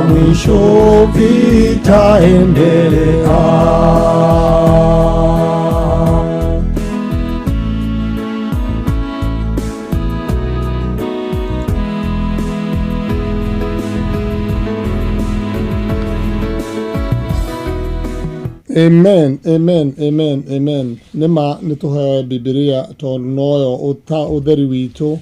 mwisho vitaendelea. Amen, amen, amen, amen. Nima nituhe Bibilia to noyo utheri witu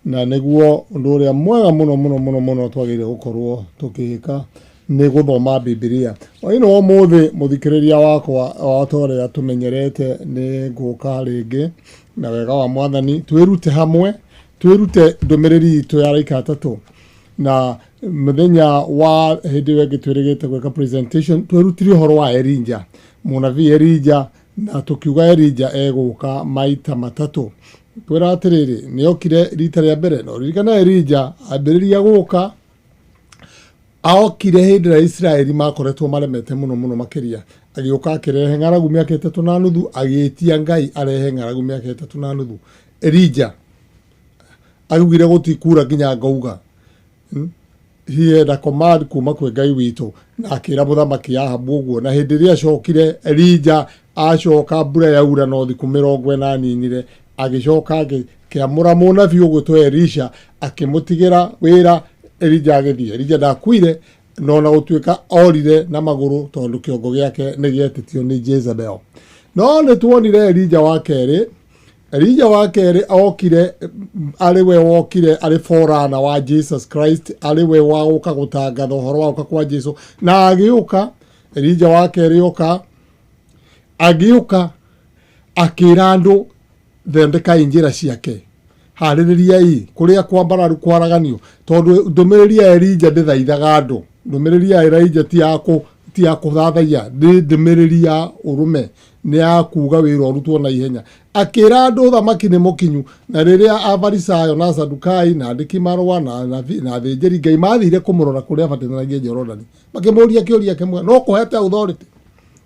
na niguo undu uria mwega muno twagire gukorwo tukihika ni guthoma Bibilia. Oino umuthi muthikiriria wakwa watore tumenyerete ni guka ringi na wega wa Mwathani twirute hamwe, twirute ndumiriri itu ya raika atatu na muthenya wa hindi wege twirigite gwika presentation twirutire horo wa Elijah, munabii Elijah, na tukiuga Elijah eguka maita matatu. Twira atiriri ni okire rita ria mbere no ririkana Elijah ambiriria guka aokire hindi ya Israeli makoretwo maremete muno makiria, agioka akirehe ng'aragu miaka 3.5, agietia Ngai arehe ng'aragu miaka 3.5. Elijah agugire gutikura nginya ngauga he had a command kuma kwe Ngai witu, na akira muthamaki Ahabu uguo, na hindi ria acokire Elijah acoka mbura yaura no thiku 80 agicoka akiamura munabii ugwitwo Elisha akimutigira wira. Elijah agithie, Elijah ndakuire no na gutuika orire na maguru tondu kiongo giake ni gietetio ni Jezebel. No ni tuonire Elijah wa keri aokire ariwe wokire ari forana wa Jesus Christ, ariwe wa guka gutangatha uhoro wa guka kwa Jesu, na agiuka Elijah wa keri agiuka akira andu thendeka injira ciake, hariririai kuria kwambararu kwaraganio, tondu ndumiriri ya Elijah ndithaithaga andu, ndumiriri ya Elijah ti ya kuthathaia, ndumiriri ya urume, ni ya kuga wira urutwo na ihenya. Akira andu thamaki ni mukinyu, na riria Abarisayo na Sadukai na andiki marwa na thinjiri Ngai mathire kumurora kuria abatithanagia Jorodani, makimuria kiuria kimwe, no kuhete authority?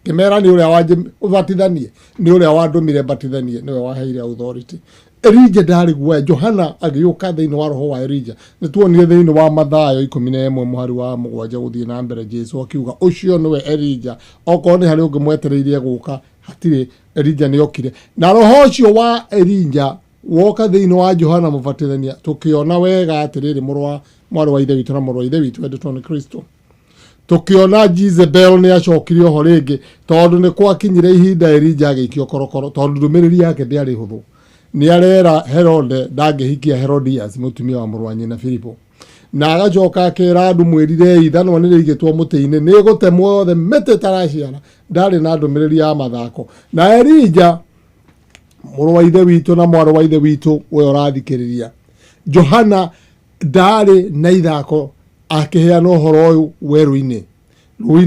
Kimera ni uria waje ubatithanie, ni uria wandumire batithanie, niwe waheire authority. Elijah ndari guoya. Johana agiuka thiini wa roho wa Elijah, ni tuonire thiini wa Mathayo 11 muhari wa 7 guthie na mbere Jesu akiuga ucio niwe Elijah, oko ni hari ungi mwetereirie guka hatire. Elijah ni okire, na roho ucio wa Elijah woka thiini wa Johana mubatithania, tukiona wega atiriri mwarwa wa ithe witu na mwarwa ithe witu endetwo ni Kristo. Tukiona Jezebel ni acokirio ho ringi tondu ni kwakinyire ihinda Elijah agikio korokoro, tondu ndumiriri yake ndiari huthu. Ni arera Herode ndagihikia Herodias mutumia wa mwarwa nyina Filipo, na agacoka akira andu mwirire ithano ni rigitwo mutiini ni gutemwo the mete taraciana, ndari na ndumiriri ya mathako. Na Elijah mwarwa ithe witu na mwarwa ithe witu we urathikiriria, Johana ndari na ithako akiheana uhoro uyu weru-ini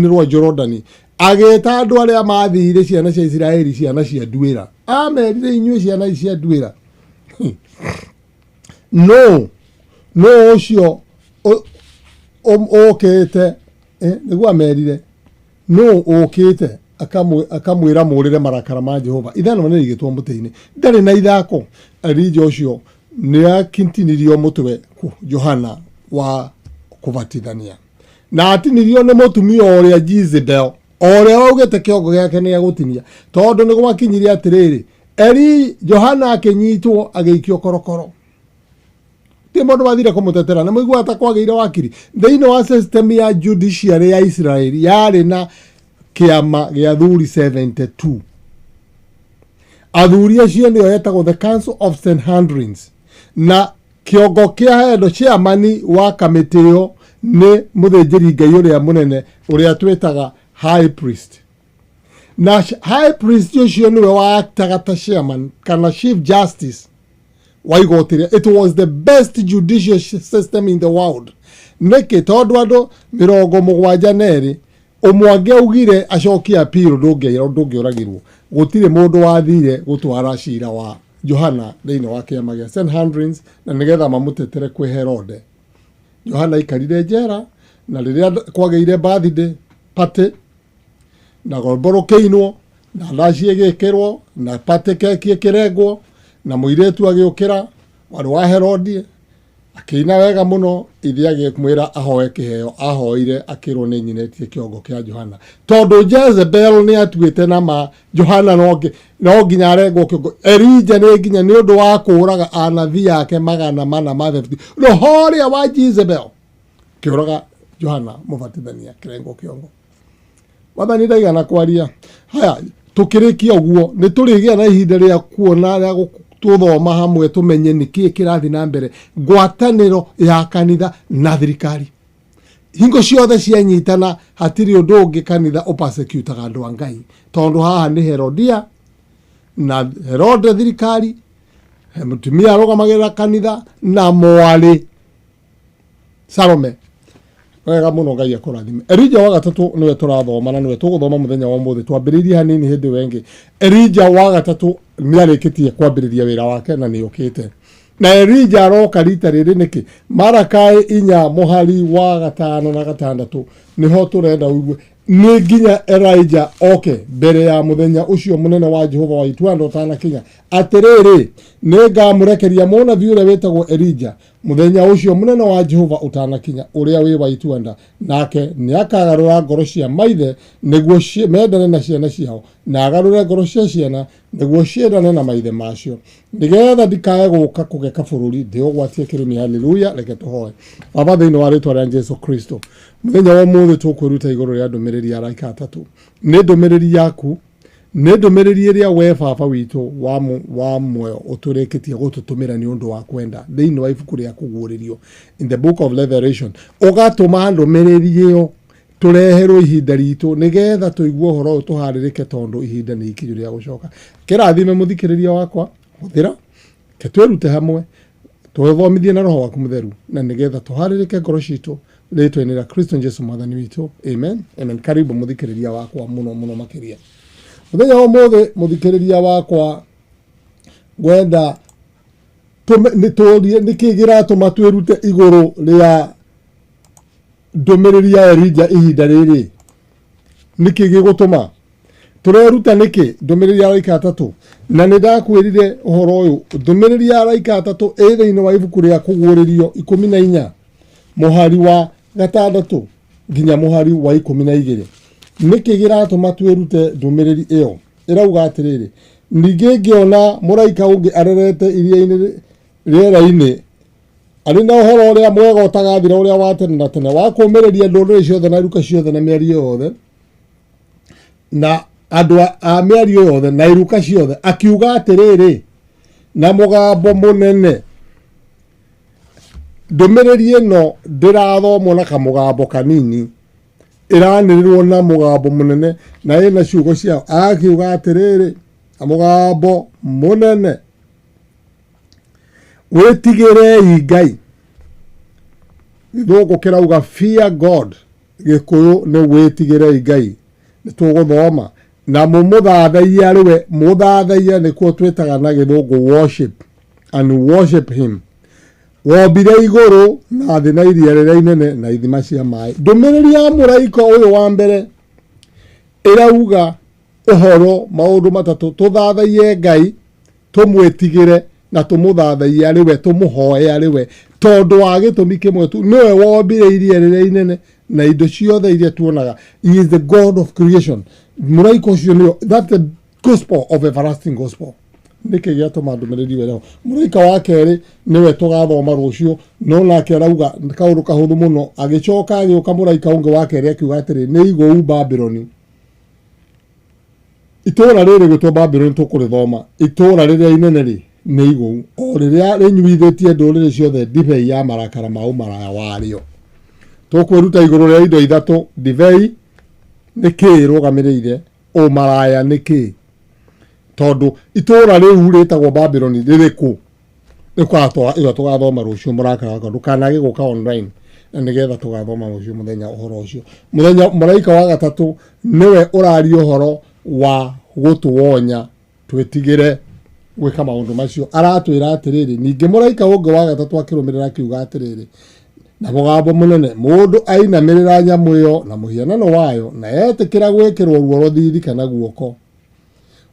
rwa Jorodani, ageta andu aria mathire ciana cia Israeli, ciana cia nduira, amerire inyue ciana cia nduira. no ucio okete niguo amerire no okete akamwira murire marakara ma Jehova, ithano ni rigitwo mutiini, ndari na ithako. Elijah ucio ni akintinirio mutwe Johana wa kubatithania, na atinirio ni mutumia uria Jezebel, uria waugite kiongo giake ni agutinia, tondu ni gwakinyiria atiriri Johana akinyitwo agikio korokoro. Ti mundu wathire kumutetera, na muigua ta kwageire wakiri thiini wa system ya judiciary ya Israeli yari na kiama gia athuri 72. Athuri acio nio yetagwo the Council of Sanhedrins, na kiongo kia head chairman wa kamiti yo ni muthinjiri Ngai uria munene uria twetaga high priest. Na high priest ucio niwe waaktaga ta chairman kana chief justice wa igoti. It was the best judicial system in the world. Niki tondu andu 72 umwange ugire acokia appeal ndungiuragirwo, gutire mundu wathire gutwara cira wa Johana thiini wa kiama gia Sanhedrins na nigetha mamutetere kwi Herode. Johana ikarire njera, na riria kwageire birthday party na gomboro keinwo na ndaci igikirwo na party keki ikirengwo na muiretu agiukira wari wa Herode akĩina wega mũno ithe agĩkũmwĩra ahoe kĩheo ahoire akĩrwo nĩ nyinetie kĩongo kĩa Johana tondũ Jezebel nĩ atuĩte nama Johana no nginya arengwo kĩongo Elija nĩ nginya nĩ ũndũ wa kũũraga anabii yake 450 rohoria wa Jezebel kĩũraga Johana mũbatithania kĩrengwo kĩongo wathani ndaigana kwaria haya tukĩrĩkia ũguo nĩ tũrĩgĩa na ihinda rĩa kuona rĩa tuthoma hamwe tumenye nĩkĩĩ kĩrathi na mbere ngwatanĩro ya kanitha na thirikari hingo ciothe cianyitana hatirĩ ũndũ ũngĩ kanitha ũpersecutaga andũ a Ngai tondũ haha nĩ Herodia na Herode thirikari mũtumia arũgamagĩrĩra kanitha na mwarĩ Salome wega mũno Ngai akũrathime Elija wa gatatũ nĩwe tũrathoma na nĩwe tũgũthoma mũthenya wa ũmũthĩ twambĩrĩirie hanini hĩndĩ wengĩ Elija wa gatatũ nĩarĩkĩtie kwambĩrĩria wĩra wake na nĩokĩte na Elija aroka rita rĩrĩ nĩkĩ Malakai 4 mũhari wa 5 na 6 nĩho tũrenda ũigue nĩ nginya Elijah oke mbere ya mũthenya ũcio mũnene wa Jehova wa ituando ũtanakinya atĩrĩrĩ nĩngamũrekeria mũnabii ũrĩa wĩtagwo Elija mũthenya ũcio mũnene wa Jehova ũtanakinya ũrĩa wĩ wa ituanda nake nĩakagarũra ngoro cia maithe nĩguo mendane na ciana ciao na agarũre ngoro cia ciana nĩguo ciendane na maithe macio nĩgetha ndikae gũka kũgeka bũrũri ndĩũgwatie kĩrĩmi haleluya reke tũhoe Baba thĩinĩ wa rĩĩtwa rĩa Jesũ Kristo mũthenya wa ũmũthĩ tũkwĩruta igũrũ rĩa ndũmĩrĩri ya araika atatũ nĩ ndũmĩrĩri yaku nĩ ndũmĩrĩri ĩrĩa we Baba witũ wa muoyo ũtũrĩkĩtie gũtũtũmĩra nĩ ũndũ wa kwenda thĩinĩ wa ibuku rĩa kũguũrĩrio in the book of Revelation ũgatũma ndũmĩrĩri ĩyo tũreherwo ihinda ritũ nĩgetha tũigue ũhoro ũyũ tũharĩrĩke tondũ ihinda nĩ ikinyu rĩa gũcoka kĩrathime mũthikĩrĩria wakwa hũthĩra twĩrute hamwe twĩthomithie na roho waku mũtheru na nĩgetha tũharĩrĩke ngoro citũ rĩĩtwa-inĩ rĩa Kristo Jesũ mwathani witũ amen amen karibu mũthikĩrĩria wakwa mũno makĩria mũthenya wa ũmũthĩ mũthikĩrĩria wakwa ngwenda nĩkĩĩ kĩratũma twĩrute igũrũ rĩa ndũmĩrĩri ya Elija ihinda rĩrĩ nĩkĩĩ gĩgũtũma tũreruta nĩkĩ ndũmĩrĩri ya araika atatũ na nĩndakwĩrire ũhoro ũyũ ndũmĩrĩri ya araika atatũ ĩ thĩinĩ wa ibuku rĩa kũguũrĩrio 14 mũhari wa 6 nginya mũhari wa 12 nĩkĩ gĩratũma twĩrute ndũmĩrĩri ĩyo ĩrauga atĩrĩrĩ ningĩ ngĩona mũraika ũngĩ arerete iria-inĩ rĩera-inĩ arĩ na ũhoro ũrĩa mwega ũtagathira ũrĩa wa tene na tene wa kũũmĩrĩria ndũrĩrĩ ciothe na iruka ciothe na mĩario yothe na andũ a mĩario yothe na iruka ciothe akiuga atĩrĩrĩ na mũgambo mũnene ndũmĩrĩri ĩno ndĩrathomwo na kamũgambo kanini ĩranĩrĩrwo na mũgambo mũnene na ĩna ciugo ciao akiuga atĩrĩrĩ na mũgambo mũnene wĩtigĩrei Ngai gĩthũngũ kĩrauga fear God gĩkũyũ nĩ wĩtigĩrei Ngai nĩtũgũthoma na mũmũthathaiye arĩwe mũthathaiye nĩkuo twĩtaga na gĩthũngũ worship and worship him wombire igũrũ na thĩ na iria rĩrĩa inene na ithima cia maĩ ndũmĩrĩri ya mũraika ũyũ wa mbere ĩrauga ũhoro maũndũ matatũ tũthathaiye Ngai tũmwĩtigĩre na tũmũthathaiye arĩwe tũmũhoe arĩwe tondũ wa gĩtũmi kĩmwe tu nĩwe wombire iria rĩrĩa inene na indo ciothe iria tuonaga he is the God of creation mũraika ũcio nĩyo that's the gospel of everlasting gospel nĩkĩ gĩatũma ndũmĩrĩri wĩreho mũraika wa kerĩ nĩwe tũgathoma rũciũ no nake arauga kaũndũ kahũthũ mũno agĩcoka agĩũka mũraika ũngĩ wa kerĩ akiuga atĩrĩ nĩ igũu Babyloni itũũra rĩrĩ gwĩtwo Babyloni tũkũrĩthoma itũũra rĩrĩa inene rĩ nĩ igũu o rĩrĩa rĩnyuithĩtie ndũrĩrĩ ciothe ndibei ya marakara ma ũmaraya warĩo tũkwĩruta igũrũ rĩa indo ithatũ ndibei nĩkĩ rũgamĩrĩire ũmaraya nĩkĩ tondũ itũũra rĩu rĩtagwo Babyloni rĩrĩkũ nĩkwatwa tũgathoma rũciũ mũrakara ndũkanage gũka online na nĩgetha tũgathoma rũciũ mũthenya ũhoro ũcio mũthenya mũraika wa gatatũ nĩwe ũraria ũhoro wa gũtũwonya twĩtigĩre gwĩka maũndũ macio aratwĩra atĩrĩrĩ ningĩ mũraika ũngĩ wa gatatũ akĩrũmĩrĩra akiuga atĩrĩrĩ na mũgambo mũnene mũndũ ainamĩrĩra nyamũ ĩyo na mũhianano wayo na etĩkĩra gwĩkĩrwo ruo rũthithi kana guoko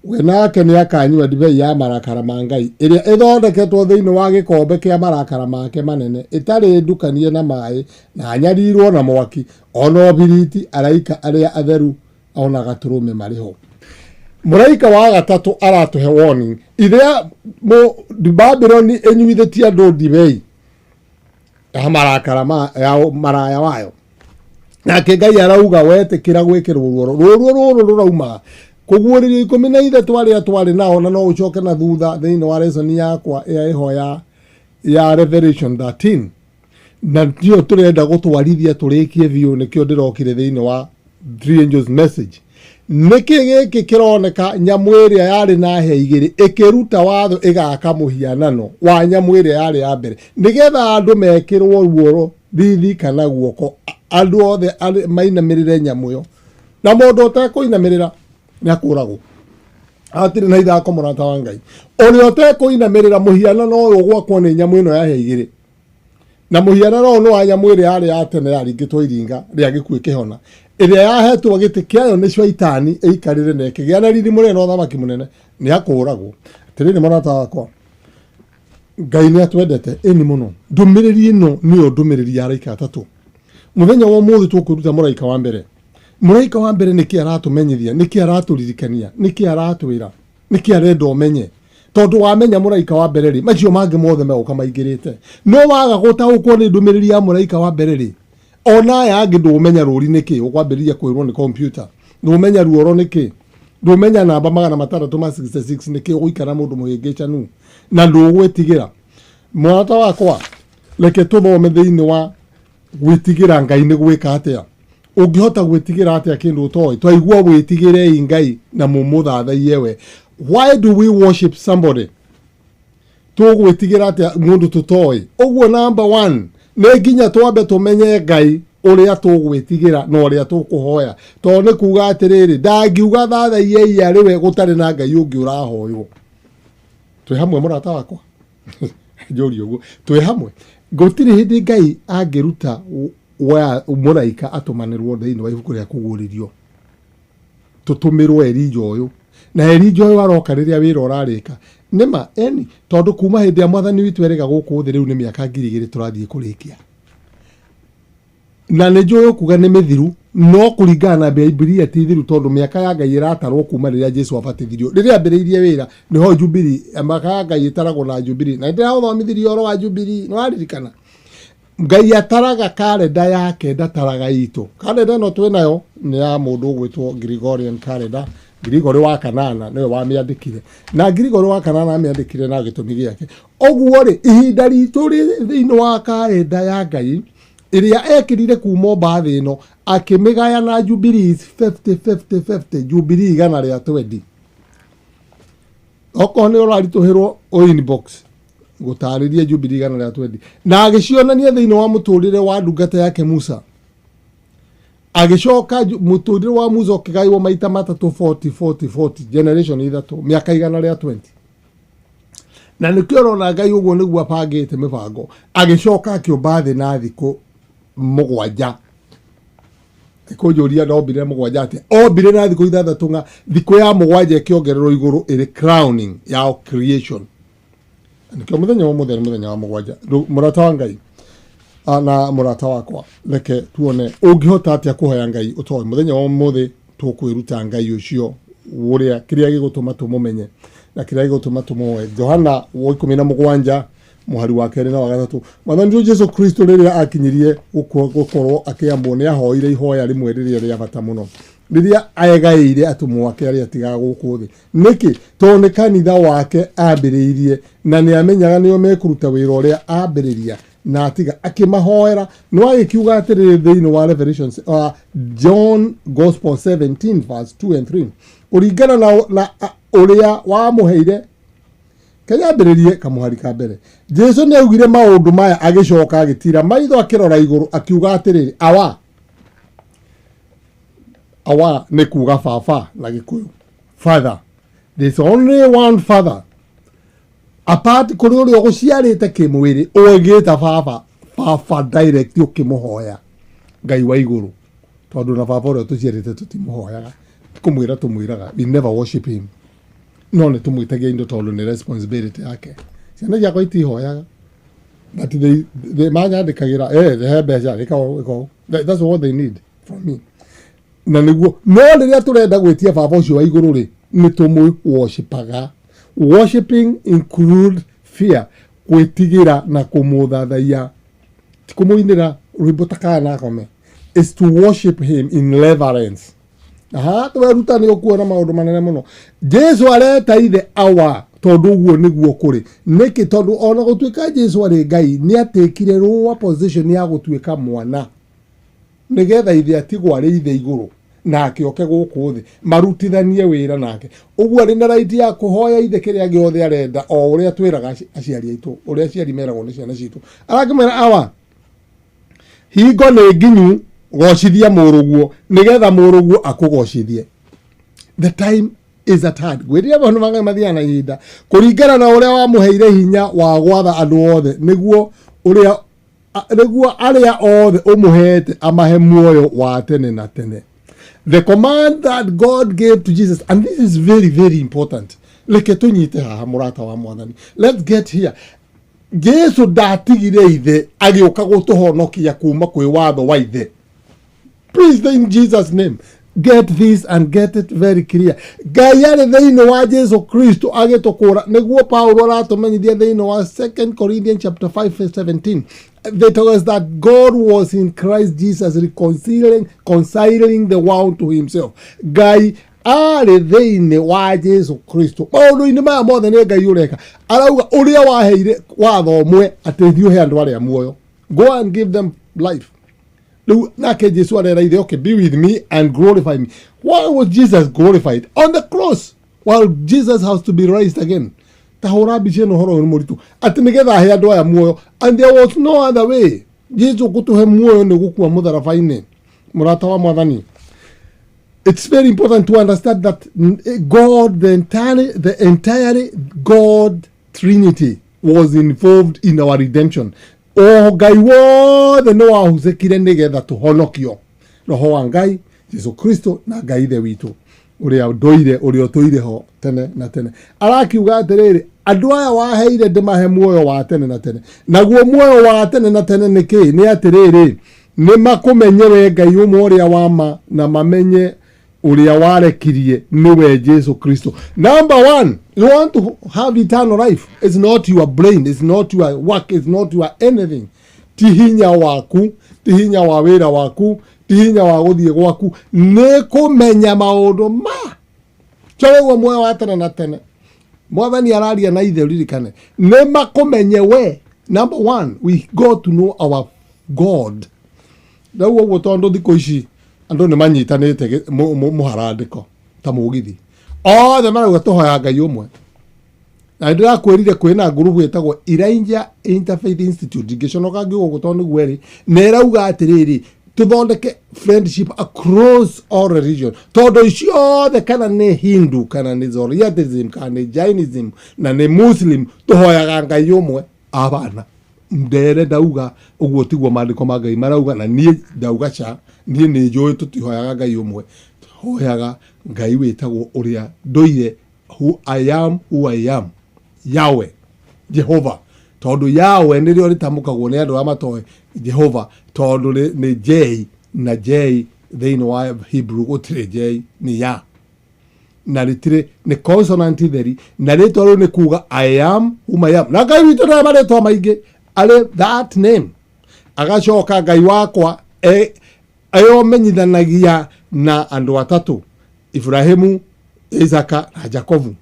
we nake nĩ akanyua ndibei ya marakara ma Ngai ĩrĩa ĩthondeketwo thĩinĩ wa gĩkombe kĩa marakara make manene ĩtarĩ ndukanie na maĩ na nyarirwo na mwaki ona obiriti araika arĩa atheru ona gatũrũme marĩ ho. Mũraika wa gatatũ aratũhe warning ĩrĩa Babyloni ĩnyuithĩtie andũ ndibei ya marakara ya maraya wayo. Nake Ngai arauga wetĩkĩra gwĩkĩrwo rũrũ rũrauma kuguũrĩrio 13 twarĩ nao na no ũcoke na thutha thĩinĩ wa lesson yakwa ya ihoya ya Revelation 13 na ndio tũrenda gũtwarithia tũrĩkie biũ nĩkĩo ndĩrokire thĩinĩ wa 3 angels message. Nĩkĩ gĩkĩ kĩroneka nyamũ ĩrĩa yarĩ na hĩa igĩrĩ ĩkĩruta watho ĩgaka mũhianano wa nyamũ ĩrĩa yarĩ ya mbere nĩgetha andũ mekĩrwo ruoro thithi kana guoko andũ othe mainamĩrĩre nyamũ ĩyo na mũndũ ũtekũinamĩrĩra nĩakũragwo. Hatirĩ na ithako mũrata wa Ngai. Ũrĩa ũtekũinamĩrĩra mũhianano ũyũ gwakwo nĩ nyamũ ĩno ya hĩa igĩrĩ na mũhianano ũyũ nĩ wa nyamũ ĩrĩa yarĩ ya tene yaringĩtwo iringa rĩa gĩkuũ kĩhona ĩrĩa yahetwo gĩtĩ kĩayo nĩ Shaitani ĩikarĩre na ĩkĩgĩa na riri mũnene na ũthamaki mũnene nĩakũragwo. Atĩrĩrĩ mũrata wakwa, Ngai nĩatwendete ĩni mũno. Ndũmĩrĩri ĩno nĩyo ndũmĩrĩri ya araika atatũ. Mũthenya wa ũmũthĩ tũkũruta mũraika wa mbere. Mũraika wa mbere nĩkĩ aratũmenyithia, nĩkĩ aratũririkania, nĩkĩ aratwĩra, nĩkĩ arenda ũmenye. Tondũ wamenya mũraika wa mbere rĩ, macio mangĩ mothe megũka maingĩrĩte. No waga gũtaũkwo nĩ ndũmĩrĩri ya mũraika wa mbere rĩ, ona aya angĩ ndũmenya rũri nĩkĩ ũkwambĩrĩria kwĩrwo nĩ computer. Ndũmenya ruoro nĩkĩ, ndũmenya namba 666 nĩkĩ ũgũikara mũndũ mũhĩngĩcanu na ndũgwĩtigĩra. Mũrata wakwa, reke tũthome thĩinĩ wa gwĩtigĩra Ngai nĩ gwĩka atĩa. Ũngĩhota gwĩtigĩra atĩa kĩndũ ũtoĩ? Twaigua gwĩtigĩrei Ngai na mũmũthathaiye we. Why do we worship somebody? Tũgwĩtigĩra atĩa mũndũ tũtoĩ? Ũguo number 1 nĩ nginya twambe tũmenye Ngai ũrĩa tũgwĩtigĩra na ũrĩa tũkũhoya. Tondũ nĩ kuuga atĩrĩrĩ, ndangiuga thathaiye arĩ we gũtarĩ na Ngai ũngĩ ũrahoywo. Twĩ hamwe mũrata wakwa? Njũri ũguo. Twĩ hamwe. Gũtirĩ hĩndĩ Ngai angĩruta wa mũraika atũmanĩrwo thĩinĩ wa ibuku rĩa kũguũrĩrio tũtũmĩrwo Elija ũyũ na Elija ũyũ aroka rĩrĩa wĩra ũrarĩka nĩma eni tondũ kuma hĩndĩ ya Mwathani witũ erĩga gũkũ thĩ rĩu nĩ mĩaka 2000 tũrathiĩ kũrĩkia na nĩ njũĩ kuga nĩ mĩthiru no kũringana na Biblia ti thiru tondũ mĩaka ya Ngai ĩratarwo kuma rĩrĩa Jesũ abatithirio rĩrĩa ambĩrĩirie wĩra nĩho Jubilee mĩaka ya Ngai ĩtaragwo na Jubilee na ndĩrathomithirio ũhoro wa Jubilee nĩ waririkana. Ngai ataraga kalenda yake ndataraga itũ. Kalenda ĩno twĩ nayo nĩ ya mũndũ ũgwĩtwo Gregorian calendar. Gregory wa kanana nĩwe wamĩandĩkire na Gregory wa kanana amĩandĩkire na gĩtũmi gĩake. Ũguo rĩ ihinda ritũ thĩinĩ wa kalenda ya Ngai ĩrĩa ekĩrire kuma mbathĩ ĩno akĩmĩgaya na Jubilee 50 Jubilee igana rĩa 20. Okorwo nĩ ũraritũhĩrwo inbox gũtarĩria Jubilee igana rĩa 20 na agĩcionania thĩinĩ wa mũtũrĩre wa ndungata yake Musa. Agĩcoka mũtũrĩre wa Musa ũkĩgaĩrwo maita matatũ 40 generation ithatũ mĩaka igana rĩa 20. Na nĩkĩo ũrona Ngai ũguo nĩguo abangĩte mĩbango. Agĩcoka akĩũmba thĩ na thikũ 7. Ikũnjũria ndombire 7 atĩa? Ombire na thikũ 6 nga thikũ ya 7 ĩkĩongererwo igũrũ ĩrĩ crowning ya creation. Nĩkĩo mũthenya wa mũthenya mũthenya wa 7 mũrata wa Ngai na mũrata wakwa reke tuone ũngĩhota atĩa kũhoya Ngai ũtoĩ. Mũthenya wa mũthĩ tũkwĩruta Ngai ũcio ũrĩa kĩrĩa gĩgũtũma tũmũmenye na kĩrĩa gĩgũtũma tũmũhoe. Johana 17 mũhari wa 2 na wa 3. Mwathani Jesũ Kristo rĩrĩa akinyirie gũkorwo akĩambwo nĩ ahoire ihoya rĩmwe rĩrĩa rĩa bata mũno rĩrĩa aegaĩire atũmwo ake arĩa atigaga gũkũ thĩ. Nĩkĩ? Tondũ nĩ kanitha wake ambĩrĩirie na nĩ amenyaga nĩo mekũruta wĩra ũrĩa ambĩrĩria na atiga akĩmahoera. No agĩkiuga atĩrĩrĩ thĩinĩ wa Revelation John Gospel 17 verse 2 and 3 kũringana na ũrĩa wamũheire kanyambĩrĩrie kamũhari ka mbere. Jesũ nĩ augire maũndũ maya agĩcoka agĩtira maitho akĩrora igũrũ akiuga atĩrĩrĩ awa nĩ kuga baba na Gĩkũyũ. Father, there's only one father apart kũrĩ ũrĩa ũgũciarĩte kĩmwĩrĩ ũgĩta baba direct ũkĩmũhoya Ngai wa igũrũ tondũ na baba ũrĩa tũciarĩte tũtimũhoyaga kũmwĩra tũmwĩraga we never worship him. no nä tå mwä tagia indo tondå nä responsibility yake. Ciana ciakwa itihoyaga but they manyandä kagä ra he mbeca rä kao that's what they need from me. Na niguo no rĩrĩa tũrenda gwĩtia baba ũcio wa igũrũ rĩ nĩ tũmũ worshipaga. Worshiping include fear, gwĩtigĩra na kũmũthathaiya, ti kũmũinĩra rwĩmbo ta kana kome, is to worship him in reverence. Tweruta nĩ ũkuona maũndũ manene mũno. Jesu areta ithe awa tondũ ũguo nĩguo kũrĩ. Nĩkĩ? Tondũ ona gũtuĩka Jesu arĩ Ngai nĩ atĩkire lower position ya gũtuĩka mwana nĩgetha ithe atigwo arĩ ithe igũrũ nake oke gũkũ thĩ marutithanie wĩra nake. Ũguo arĩ na right ya kũhoya ithe kĩrĩa gĩothe arenda o ũrĩa twĩraga aciari aitũ, ũrĩa aciari meragwo nĩ ciana citũ. Arakĩmera awa hingo nĩ nginyu gocithia mũrũguo nĩgetha mũrũguo akũgocithie. The time is at hand. Gwĩrĩra maũndũ mangĩ mathiaga na ihinda kũringana na ũrĩa wamũheire hinya wa gwatha andũ othe nĩguo arĩa othe ũmũhete amahe muoyo wa tene na tene. The command that God gave to Jesus, and this is very, very important. Reke tũnyite haha mũrata wa Mwathani. Let's get here. Jesu ndatigire ithe agĩũka gũtũhonokia kuma kwĩ watho wa ithe. Please, in Jesus' name, get this and get it very clear. Ngai arĩ thĩinĩ wa Jesu Kristo agĩtũkũra nĩguo Paulo aratũmenyithia thĩinĩ wa 2 Corinthians chapter 5 verse 17. They told us that God was in Christ Jesus reconciling the world to himself. Ngai arĩ thĩinĩ wa Jesu Kristo. Maũndũ-inĩ maya mothe nĩ Ngai ũreka. Arauga ũrĩa waheire watho ũmwe ateithio he andũ arĩa muoyo. Go and give them life. Nake Jesu arera ithe, okay, be with me and glorify me. Why was Jesus glorified? On the cross. While Jesus has to be raised again. Tahora biche no horo muritu. Ati nigetha he andu aya muoyo. And there was no other way. Jesu gutuhe muoyo ni gukua mutharabaini. Murata wa Mwathani. It's very important to understand that God, the entire God Trinity was involved in our redemption. O Ngai wothe nĩ wahũthĩkire nĩgetha tũhonokio. Roho wa Ngai, Jesu Kristo na Ngai ithe witũ ũrĩa ũtũire ho tene na tene. Arakiuga atĩrĩrĩ, andũ aya waheire ndĩmahe muoyo wa tene na tene. Naguo muoyo wa tene na tene nĩ kĩĩ? Nĩ atĩrĩrĩ, nĩ makũmenye we Ngai ũmwe ũrĩa wa ma na mamenye ũrĩa warekirie nĩwe Jesu Kristo. Number one, you want to have eternal life. It's not your brain, it's not your work, it's not your anything. Ti hinya waku, ti hinya wa wĩra waku, ti hinya wa gũthiĩ gwaku, nĩ kũmenya maũndũ ma. Choleguo muoyo wa tene na tene. Mwathani araria na ithe ririkane. Nĩ makũmenye we. Number one, we got to know our God. Rĩu ũguo tondũ thikũ ici andũ nĩ manyitanĩte mũharandĩko ta mũgithi. Othe marauga tũhoya Ngai ũmwe. Na ndĩrakwĩrire kwĩna ngurubu ĩtagwo Elijah Interfaith Institute ngĩconoka ngiuga tondũ nĩguo ĩrĩ na ĩrauga atĩrĩrĩ tũthondeke friendship across all religion. Tondũ icio othe kana nĩ Hindu kana nĩ Zoroastrianism kana nĩ Jainism na nĩ Muslim tũhoyaga Ngai ũmwe. Abana ndere ndauga ũguo tiguo maandĩko ma Ngai marauga na niĩ ndauga cha niĩ nĩ njũĩ tũtihoyaga Ngai ũmwe. Tũhoyaga Ngai wĩtagwo ũrĩa ndoire, who I am, who I am, Yahweh, Jehova. Tondũ Yahweh nĩrĩo rĩtamũkagwo nĩ andũ arĩa matoĩ Jehova tondũ nĩ J na J thĩinĩ wa Hebrew gũtirĩ J nĩ ya na rĩtirĩ nĩ consonant theri na rĩtwa rĩu nĩ kuga I am whom I am. Na Ngai witũ nĩ marĩtwa maingĩ arĩ that name. Agacoka Ngai wakwa eyomenyithanagia na andũ atatũ, Ibrahimu, Isaka na Jacobu.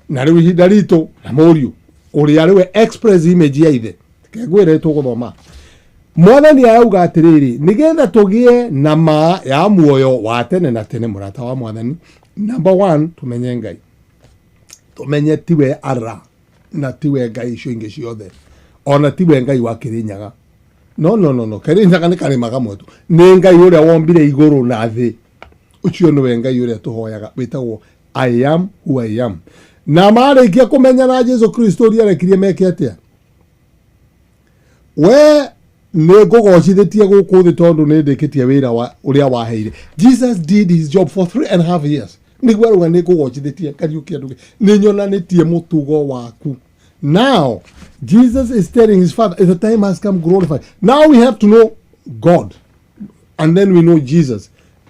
Na rĩu ihinda ritũ na mũriũ ũrĩa rĩwe express image ya ithe. Kegwĩre tũgũthoma. Mwathani arauga atĩrĩrĩ, nĩgetha tũgĩe na ma ya muoyo wa tene na tene mũrata wa Mwathani. Number one, tumenye Ngai. Tumenye tiwe ara na tiwe Ngai icio ingĩ ciothe. Ona tiwe Ngai wa Kĩrĩnyaga. No. Kĩrĩnyaga nĩ karĩmaga mwetu. Nĩ Ngai ũrĩa wombire igũrũ na thĩ. Ucio nĩwe Ngai ũrĩa tũhoyaga wĩtagwo I am who I am. Na marĩkia kũmenya na Jesu Kristo ũrĩa arekirie meke atĩa. We nĩ ngũgocithĩtie gũkũ thĩ tondũ nĩ ndĩkĩtie wĩra ũrĩa waheire. Jesus did his job for 3.5 years. niguo aruga ni kugochithitie Kariuki andu ni nyonanitie mutugo waku. Now Jesus is telling his father, the time has come, glorified. Now we have to know God, and then we know Jesus.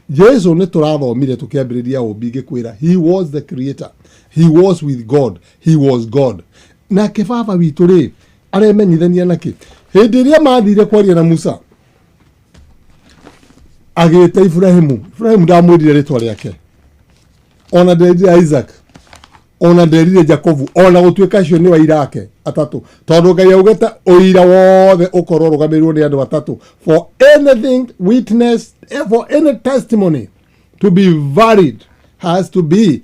Jesu ni turathomire tukiambiriria ubige kwira, he was the creator, he was with God, he was God. Na kebaba witu ri aremenyithania naki hindi iria mathire kwaria na Musa agita Ibrahimu ndamwirire ritwa riake, ona nderire Isaac, ona nderire Jacobu, ona gutuika cio ni wa irake atatu, tondu Ngai augeta uira wothe ukorwo rugamirwo ni andu atatu, for anything witness, for any testimony to be valid has to be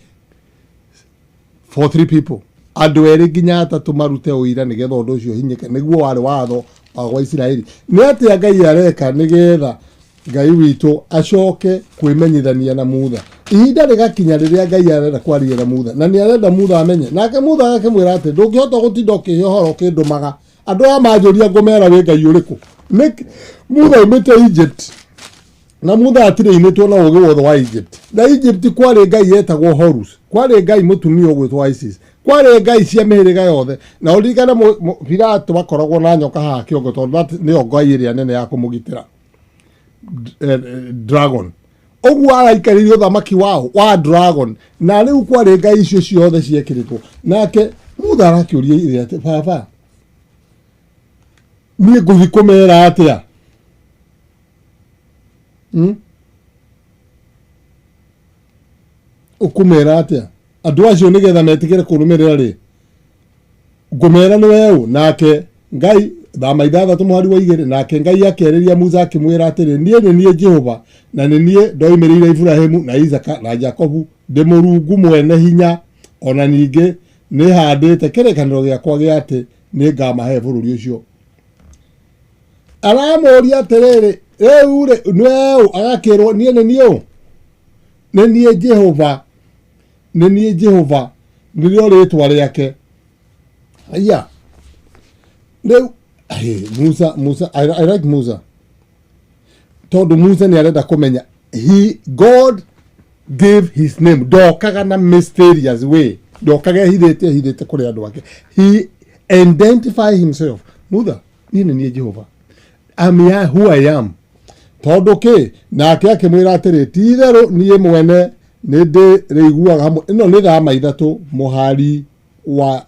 for 3 people. Andu eri nginya atatu marute uira nigetha undu ucio hinyike, niguo wari watho wa Israeli. Ni atia Ngai areka nigetha Ngai witu acoke kwimenyithania na Mutha. Ihinda rigakinya riria Ngai arenda kwaria na Mutha, na ni arenda Mutha amenye, nake Mutha agakimwira ati ndungihota gutinda ukihoro kindumaga, andu aya manjuria ngumera wi Ngai uriku. Mutha umite Egypt, na Mutha atire initwo na ugi wothe wa Egypt. Na Egypt kwari Ngai yetagwo Horus, kwari Ngai mutumia ugwitwo Isis, kwari Ngai cia mihiriga yothe, na uririkana Pilato bakoragwo na nyoka ha kiongo tondu niyo Ngai iria nene ya kumugitira dragon. Oguo araikaririe uthamaki wao wa dragon, na riu kwari Ngai icio ciothe ciekiritwo. Nake Mutha arakiuria ire ati baba ni nguthi kumera atia ukumera atia andu acio nigetha metikire kurumirira ri ngumera ni wewe. Nake Ngai thama 6 muhari wa 2, nake Ngai akeriria Musa akimwira atiri nie Jehova, na nie ndoimirire Ibrahimu na Isaka na Jacobu ndi Murungu mwene hinya, ona ninge ni handite kirekaniro giakwa gia ati ni ngamahe bururi ucio. Aramoria atiriri riu ri niwe agakirwo nie nie Jehova, nie Jehova nirio ritwa riake. Aya riu Musa I like Musa tondu Musa ni arenda kumenya God gave his name, ndokaga na mysterious way, ndokaga hithite kuri andu ake, he identify himself. Mutha nie Jehova, I'm who I am. Tondu ki nake akimwira atiri titheru nie mwene ni ndi riguaga hamwe. Ino ni thama 3 muhari wa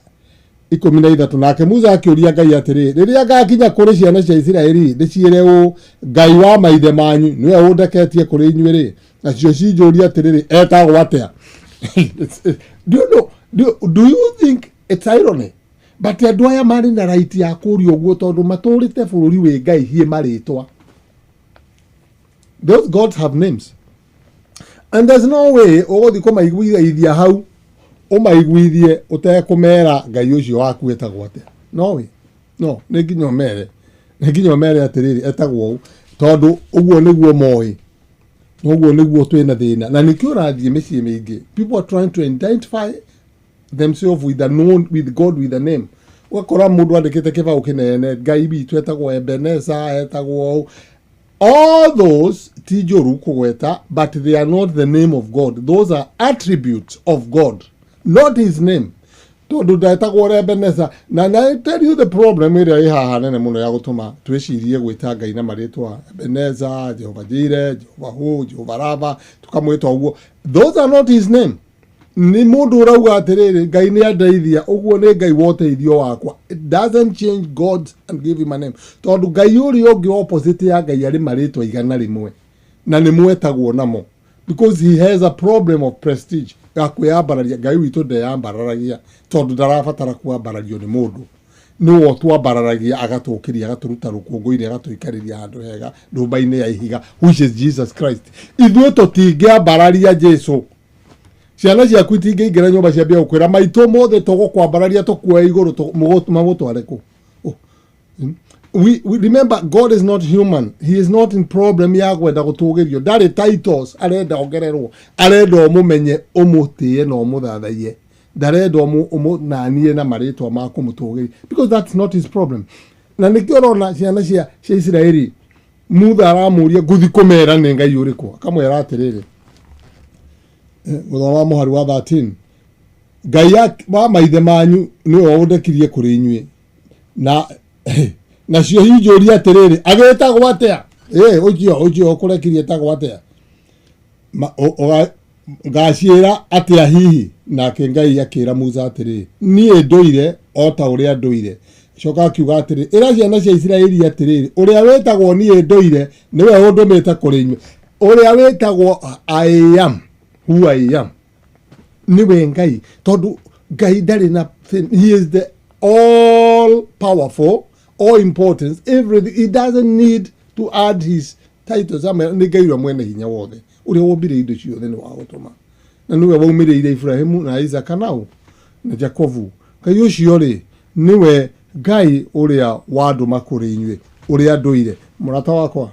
13. Nake Musa akiuria Ngai atiri riria ngakinya kuri ciana cia Israeli ndiciire u Ngai wa maithe manyu niwe undeketie kuri inyuiri, na cio cinjuria atiriri etagwo atia. Do you think it's irony? But andu aya mari na right ya kuria uguo tondu maturite bururi wi Ngai hie maritwa. Those gods have names, and there's no way uguthi kumaiguithia hau umaiguithie utekumera Ngai ucio waku etagwo atia. No way, no, ni nginya mere atiriri etagwo u tondu uguo niguo moi, uguo niguo twina thina. Na nikio rathie micii mingi, people are trying to identify themselves with the known, with God, with the name. Wakora mundu andikite kibao kinene Ngai bitu etagwo Ebeneza, etagwo all those tijoru kugweta, but they are not the name of God. Those are attributes of God, not his name. Tondu ndetagwo Ebeneza. Na I tell you the problem iria ihaha nene muno ya gutuma twicirie gwita Ngai na maritwa Ebeneza, Jehova Jire, Jehova Hu, Jehova Rafa, tukamwita uguo. Those are not his name. Ni mundu urauga atiriri Ngai ni andeithia, uguo ni Ngai woteithio wakwa. It doesn't change God and give him a name. Tondu Ngai uri ungi opposite ya Ngai ari maritwa 100 na ni mwetagwo namo, because he has a problem of prestige ya kwiyambararia. Ngai witu ndeyambararagia tondu ndarabatara kwambarario ni mundu, niwo twambararagia agatukiria agaturuta rukungu-ini agatuikariria handu hega nyumba-ini ya ihiga, which is Jesus Christ. Ithuĩ tũtingĩambararia Jesu. Ciana ciaku itingĩingĩra nyũmba ciambia gũkwĩra maitũ mothe tũgũkwambararia tũkuoe igũrũ magũtware kũ. We remember God is not human. He is not in problem ya gwenda gũtũgĩrio. Ndarĩ titles arenda ongererwo, arenda ũmũmenye ũmũtĩe na ũmũthathaiye, ndarenda ũmũnanie na marĩtwa ma kũmũtũgĩria, because that's not his problem. Na nĩkĩo ũrona ciana cia Israeli Mutha aramũria ngũthi kũmera nĩ Ngai ũrĩkũ, akamwĩra atĩrĩrĩ guthoma muhari wa 13 Ngai wa maithe manyu ni wondekirie kuri inyue na cio hinjuri atiriri agitagwo atia ujio ukurekirie tagwo atia ngacira atia hihi nake Ngai akira Musa atiriri nie nduire o ta uria nduire coka akiuga atiriri ira ciana cia Isiraeli atiriri uria wetagwo nie nduire niwe undumite kuri inyue uria wetagwo I am who I am niwe Ngai tondu Ngai ndari na he is the all powerful, all importance, everything. He doesn't need to add his titles. Ni Ngai wa mwene hinya wothe uria wombire indo ciothe ni wa gutuma na niwe waumireire Ibrahimu na Isaac na Jacobu. Ngai ucio ri niwe Ngai uria waduma kuri inyue uria nduire murata wakwa.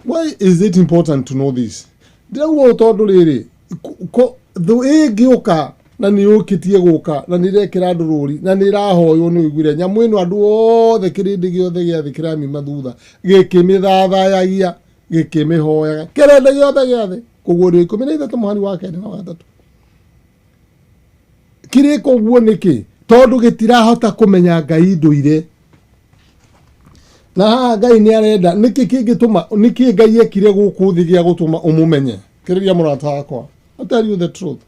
Why is it important to know this? Ndirauga tondu riri the way gioka na ni ukitie guka na ni rekera ndururi na ni rahoyo ni igwire nyamu ino andu othe kirindi giothe giathikira mi mathutha gikimithathayagia gikimihoyaga kirende giothe giathe kuguri 13 muhari wa kenda na gatatu kiriko guo niki tondu gitirahota kumenya Ngai nduire na Ngai ni arenda niki kingituma niki Ngai ekire guku thi gia gutuma umumenye kiriria murata wakwa. I'll tell you the truth.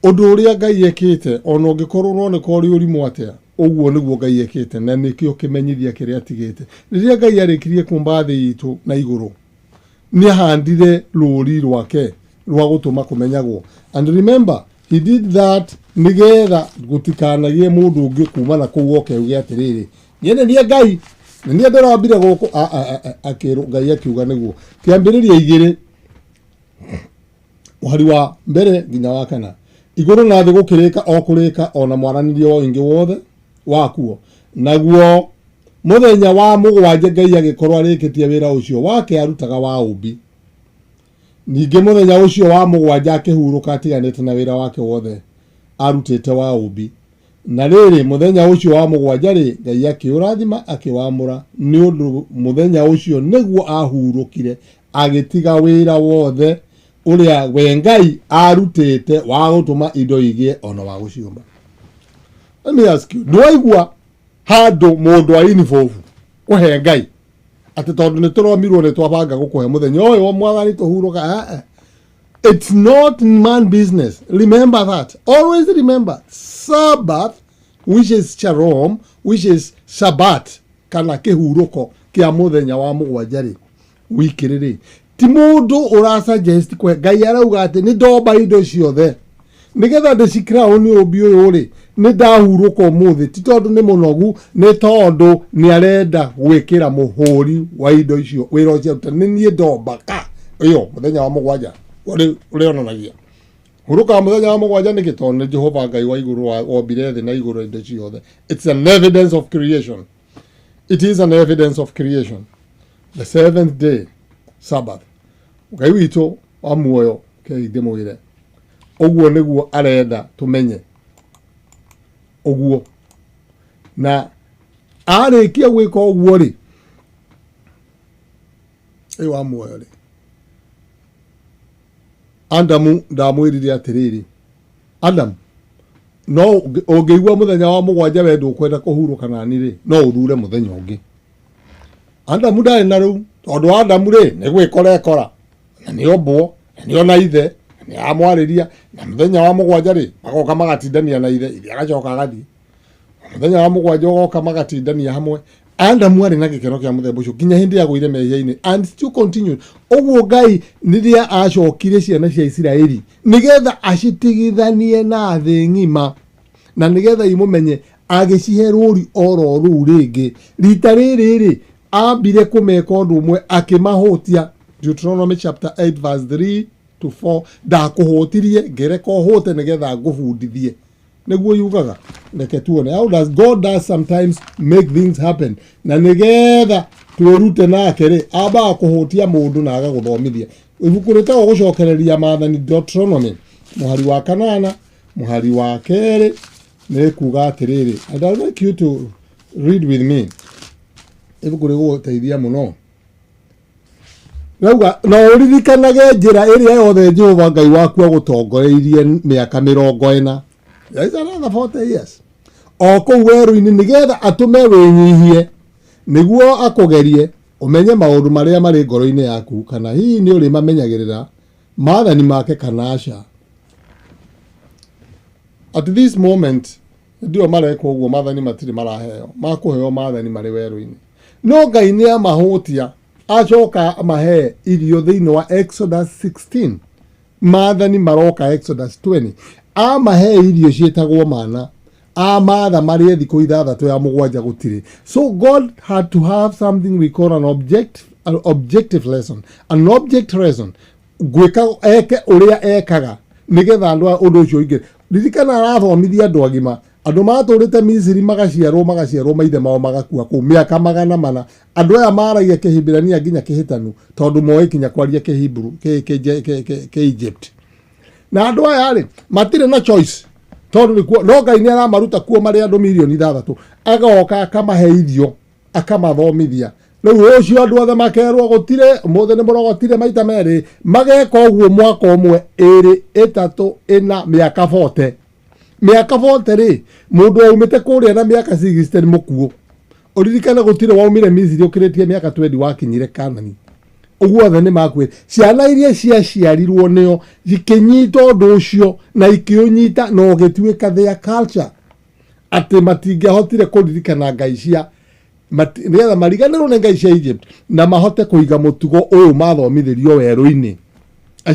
Undu uria Ngai ekite ona ungikorwo no kori urimu atia uguo niguo Ngai ekite na nikio kimenyithia kiria atigite riria Ngai arikirie kumba thi itu na iguru ni ahandire ruri rwake rwa gutuma kumenyagwo. And remember he did that nigetha gutikanagie mundu ungi kuma na kuo keuge atiriri nyene ni Ngai ni ndirambire guku akiru Ngai akiuga niguo kiambiriria igiri muhari wa mbere nginya wa kana iguru na thi gukirika o kurika ona mwaranirie o ingi wothe wakuo naguo muthenya wa mugwanja Ngai agikorwo arikitie wira ucio wake arutaga wa umbi ninge muthenya ucio wa mugwanja akihuruka atiganite na wira wake wothe arutite wa umbi na riri muthenya ucio wa mugwanja ri Ngai akiurathima akiwamura ni undu muthenya ucio niguo ahurukire agitiga wira wothe uria we Ngai arutite wa gutuma indo igie ona wa guciumba. Let me ask you, ndwaigua handu mundu a uniform kuhe Ngai ati tondu ni turomirwo ni twabanga gukuhe muthenya uyu mwathani tuhuruka? It's not man business. Remember that. Always remember Sabbath, which is Shalom, which is Shabbat, kana kihuruko kia muthenya wa mugwanja ri wikiriri ti mundu urasuggest kwe Ngai arauga ati ni ndomba indo ciothe nigetha ndicikira oni ubi uyu ri ni ndahuruka umuthi ti tondu ni munogu ni tondu ni arenda gwikira muhuri wa indo icio wira ucio ni nie ndomba ka iyo muthenya wa mugwanja uri onanagia huruka muthenya wa mugwanja ni gitondu Jehova Ngai wa iguru wombire thi na iguru indo ciothe. It's an evidence of creation. It is an evidence of creation. The seventh day Sabbath. Ngai witu wa muoyo ke ndimwire oguo niguo arenda tumenye oguo na arikia gwika oguo ri wa muoyo ri Adamu ndamwirire atiriri Adamu no ungiigua muthenya wa mugwanja we ndukwenda kuhuruka nani ri no uthure muthenya ungi. Adamu ndari na riu tondu Adamu ri ni gwikora na ni obwo na ni ona ithe ni amwariria na muthenya wa mugwanja ri magoka magatindania na ithe agacoka agathi muthenya wa mugwanja goka magatindania hamwe. Adamu ari na gikeno kia muthemba ucio kinya hindi ya guire mehia-ini and still continue. Oguo Ngai niria acokire ciana cia Isiraeli nigetha acitigithanie na thi ng'ima na nigetha imumenye agicihe ruri oro ruu ringi rita riri ambire kumeka undu umwe akimahutia. Deuteronomy chapter 8 verse 3 to 4 ndakuhutirie ngereka uhute nigetha ngubundithie niguo yugaga. Reke tuone how does God does sometimes make things happen na nigetha twirute nake ri amba kuhutia mundu na agaguthomithia. Ibuku ritagwo gucokereria maathani Deuteronomy muhari wa kanana muhari wa keri ni kuga atiriri. I'd like you to read with me. Ibuku riguteithia muno Rauga no uririkanage njira iria yothe Jehova Ngai waku agutongoreirie miaka 40. There is another 40 years. O kou werũ-inĩ nĩgetha atũme wĩnyihie nĩguo akũgerie ũmenye maũndũ marĩa marĩ ngoro-inĩ yaku kana hihi nĩ ũrĩ mamenyagĩrĩra maathani make kana aca. At this moment ndio mareka ũguo, maathani matirĩ maraheo, makũheo maathani marĩ werũ-inĩ. No Ngai nĩ amahutia acoka amahe irio thĩinĩ wa Exodus 16. Maathani maroka Exodus 20. Amahe irio ciĩtagwo mana. Amatha marĩ thikũ 6 ya mũgwanja gũtirĩ. So God had to have something we call an objective lesson. An object lesson. Gwĩka eke ũrĩa ekaga nĩgetha andũ ũndũ ũcio ingĩ. Ririkana arathomithia andũ agima. Andũ matũrĩte Misiri magaciarwo maithe mao magakua kũu mĩaka 400. Andũ aya maragia Kĩhibirania nginya Kĩhĩtanu tondũ moĩ kinya kwaria Kĩhibru Egypt. Na andũ aya rĩ matirĩ na choice. Tondũ no Ngai nĩ aramaruta kuo marĩ andũ 6,000,000 agoka akamahe irio akamathomithia. Rĩu ũcio andũ othe makerwo gũtirĩ mũthĩ nĩ mũrogotire maita merĩ mageka ũguo mwaka ũmwe 2, 3, 4 mĩaka 40. Mĩaka 40 rĩ mũndũ aumĩte kũrĩa na mĩaka 60 nĩ mũkuũ. Ũririkane gũtirĩ waumire Misiri ũkĩrĩtie mĩaka 20 wakinyire Kanani. Ũguo othe nĩ makuĩte. Ciana iria ciaciarirwo nĩo cikĩnyita ũndũ ũcio na ikĩũnyita na ũgĩtuĩka their culture. Atĩ matingĩahotire kũririkana ngai cia nĩgetha mariganĩrwo nĩ ngai cia Egypt na mahote kũiga mũtugo ũyũ mathomithĩrio werũ-inĩ.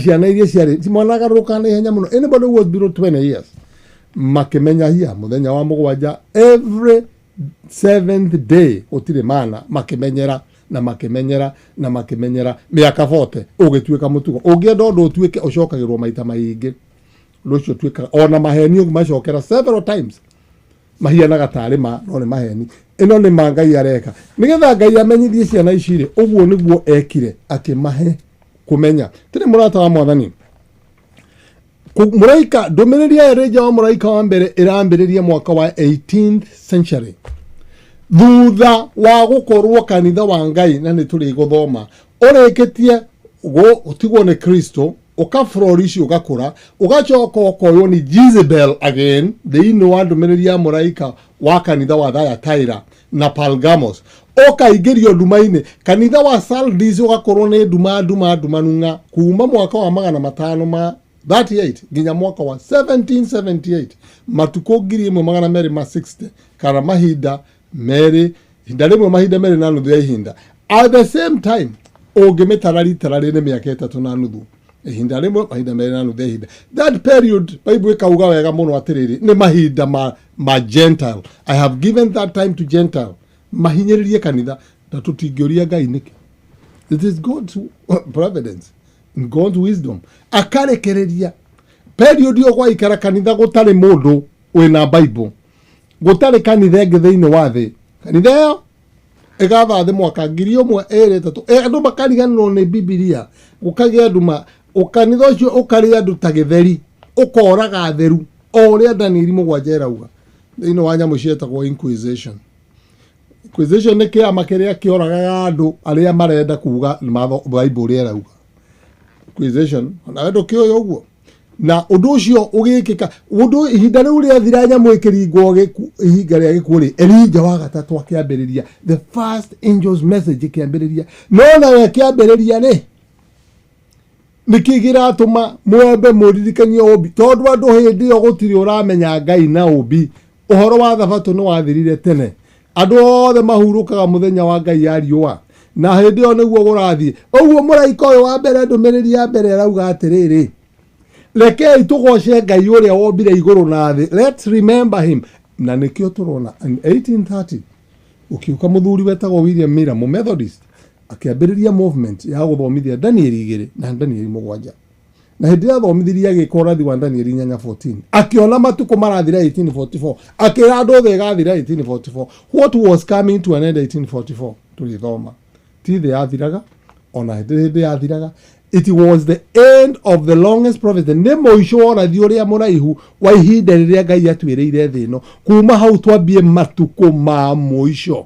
Ciana iria ciarĩ cimanagarũrũka na ihenya mũno. Anybody who was below 20 years makĩmenya hiya mũthenya wa mũgwanja every 7th day gũtirĩ mana makĩmenyera na makĩmenyera mĩaka 40 ũgĩtuĩka mũtugo. Ũngĩenda ũndũ ũtuĩke ũcokagĩrwo maita maingĩ. Rũcio tuĩkaga ona maheni ũngĩmacokera several times mahianaga tarĩ no nĩ maheni. Ĩno nĩ Ngai areka nĩgetha Ngai amenyithie ciana ici rĩ ũguo nĩguo ekire akĩmahe kũmenya. Tĩrĩ mũrata wa Mwathani mũraika ndũmĩrĩri ya Elijah wa mũraika wa mbere ĩrambĩrĩria mwaka wa 18th century. Thutha wa gũkorwo kanitha wa Ngai na nĩ tũrĩ gũthoma ũrĩkĩtie gũtigwo nĩ Kristo ũkaflorish ũgakũra ũgacoka ũkoywo ni Jezebel again thĩinĩ wa ndũmĩrĩri ya mũraika wa kanitha wa Thyatira na Pergamos ũkaingĩrio nduma-inĩ. Kanitha wa Sardis ũgakorwo nĩ nduma nung'a kuma mwaka wa 538 nginya mwaka wa 1778 matukũ 1260 kana mahinda merĩ hinda rĩmwe mahinda merĩ na nuthu ya ihinda. At the same time ũngĩmĩtarari nĩ mĩaka 3 na nuthu ihinda rĩmwe mahinda merĩ na nuthu ya ihinda. That period Bible ĩkauga wega mũno atĩrĩrĩ nĩ mahinda ma Gentile. I have given that time to Gentile. Mahinyĩrĩrie kanitha na tũtingĩũria Ngai nĩkĩ. It is God's providence and God's wisdom. Akarekereria period yo gwaikara kanitha gũtarĩ mũndũ wĩna Bible. Gũtarĩ kanitha ĩngĩ thĩinĩ wa thĩ. Kanitha ĩyo ĩgatha thĩ mwaka 1000 andũ makariganĩrwo nĩ Biblia. Gũkagĩa andũ ũkanitha ũcio ũkarĩ andũ ta gĩtheri ũkoraga theru o ũrĩa Danieli 7 erauga thĩinĩ wa nyamũ cietagwo Inquisition. Inquisition nĩ kĩama kĩrĩa kĩoragaga andũ arĩa marenda kuuga Bible ũrĩa erauga. Inquisition na wendo kĩoyo ũguo na ũndũ ũcio ũgĩkĩka ũndũ ihinda rĩu rĩathira nyamũ ĩkĩringwo ihinga rĩa gĩkuũ rĩ Elijah wa gatatũ akĩambĩrĩria the first angel's message kĩambĩrĩria no nawe kĩambĩrĩria rĩ nĩkĩgira atũma mwembe mũririkanie ũmbi tondũ andũ hĩndĩ ĩyo gũtirĩ ũramenya Ngai na ũmbi. Ũhoro wa Thabatũ nĩ wathirire tene. Andũ othe mahurũkaga mũthenya wa Ngai ya riũa na hĩndĩ ĩyo nĩguo gũrathiĩ. Ũguo mũraika ũyũ wa mbere ndũmĩrĩri ya mbere arauga atĩrĩrĩ rekei tũgoce Ngai ũrĩa wombire igũrũ na thĩ. Let's remember him. Na nĩkĩo tũrona in 1830 ũkiuka mũthuri wetagwo William Miller Methodist akĩambĩrĩria movement ya gũthomithia Danieli 2 na Danieli 7 na hĩndĩ ya thomithirie agĩka ũrathi wa Danieli 4:14 akĩona matukũ marathira 1844 akĩra andũ othe gathira 1844. What was coming to an end 1844 tũgĩthoma ti thĩ yathiraga ona hĩndĩ yathiraga. It was the end of the longest prophecy. Nĩ mũico wa ũrathi ũrĩa mũraihu wa ihinda rĩrĩa Ngai atuĩrĩire thĩ ĩno kuma hau twambie matukũ ma mũico.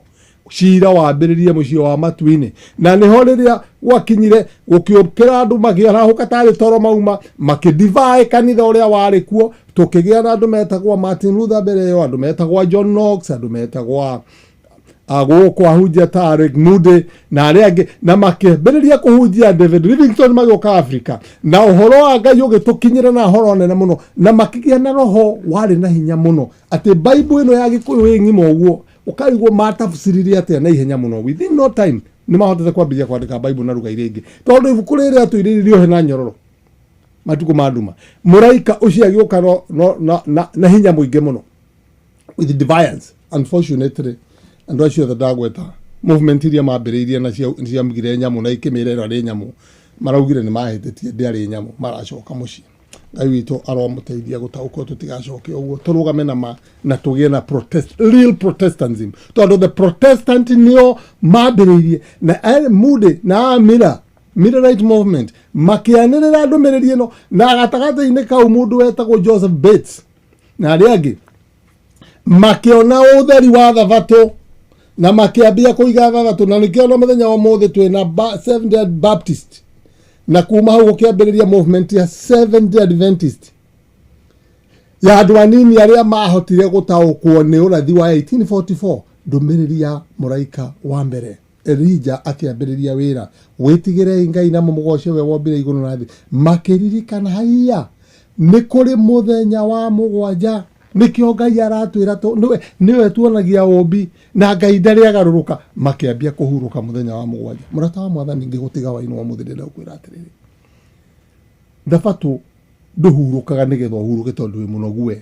cira wambiririe mucio wa matuini na niho riria gwakinyire gukiukira andu magiarahuka tari toro mauma makidivai kanitha uria wari kuo tukigia na andu metagwa Martin Luther mbere yo andu metagwa John Knox andu metagwa kwa hujia Tarek Moody na aria na makibiriria kuhujia David Livingstone magioka Africa na uhoro wa Ngai ugitukinyira na horo nene muno na makigia na roho wari na hinya muno ati Bible ino ya Gikuyu ngimo uguo ukaigwo matafsiriria atia na ihenya muno within no time ni mahotete kwambia kwandika Bible na ruga iringi tondu ibuku riri atwiririo he na nyororo matuko maduma muraika ucio agioka na hinya muingi muno with defiance unfortunately and acio the dagweta movement iria mambiriirie na cia mugire nyamu na ikimirera ri nyamu maraugire ni mahitetie ndiari nyamu maracoka muci Ngai witu aromuteithia gutauko tutigacoke uguo turugame na tugie na real protestantism tondu the protestant nio mambiriirie na Moody na Millerite movement makianirira ndumiriri no na gatagati-ini kau mundu wetagwo Joseph Bates na aria angi makiona utheri wa thabato na makiambia kuiga thabato na nikio no muthenya wa mothe twina Seventh-day Baptist na kuma hau gukiambiriria movement ya Seventh-day Adventist ya andu anini aria mahotire gutaukwo ni urathi wa 1844 ndumiriri ya muraika wa mbere Elijah akiambiriria wira witigire Ngai na mugoce we wombire iguru na thi makiririkana haiya ni kuri muthenya wa mugwanja nikio Ngai aratwira niwe tuonagia ombi na Ngai ndari agaruruka makiambia kuhuruka muthenya wa mugwanja murata wa mwathani ngigutiga waino wa muthirira ukwira atiriri thabatu nduhurukaga nigetha uhuruke tondu wi munogue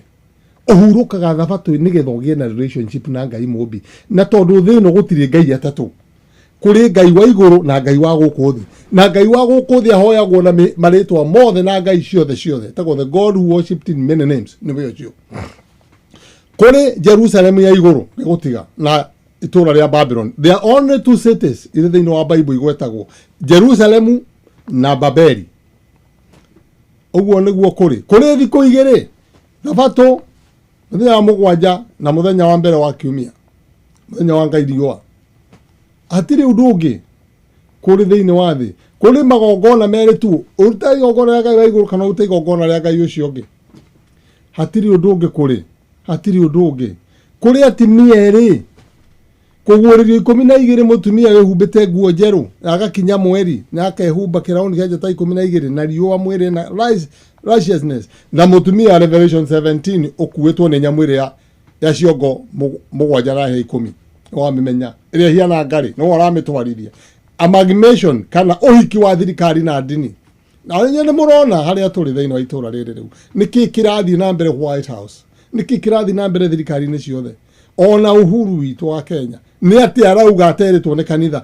uhurukaga thabatu nigetha ugie na relationship na Ngai mumbi na tondu thino gutiri Ngai atatu kuri Ngai wa iguru na Ngai wa guku thi na Ngai wa guku thi ahoyagwo na maritwa mothe na Ngai ciothe tago the God who worshipped in many names niwe ucio kuri Jerusalem ya iguru gutiga na itura ria Babylon. There are only two cities in the wa Bible igwetagwo Jerusalem na Babeli. Uguo niguo kuri thiku igiri thabato muthenya wa mugwanja na muthenya wa mbere wa kiumia muthenya wa Ngai riũa atiri undu ungi kuri thiini wa thi kuri magongona meri tu uruta igongona ria Ngai wa iguru kana uruta igongona ria Ngai ucio ungi hatiri undu ungi hatiri undu ungi kuri atimia eri kuguririo 12 mutumia wehumbite nguo njeru agakinya mweri na akehumba kirauni kija ta 12 na riũa mwiri na righteousness na mutumia Revelation 17 ukuitwo ni nyamwiri ya ciongo mugwanja na 10 wa mimenya iria hiana ngari no waramitwarithia amalgamation kana uhiki wa thirikari na ndini na nyenye ni murona haria turi thiini wa itura riri riu niki kirathi na mbere White House niki kirathi na mbere thirikari ni ciothe ona Uhuru witu wa Kenya ni ati arauga ateritwo ni kanitha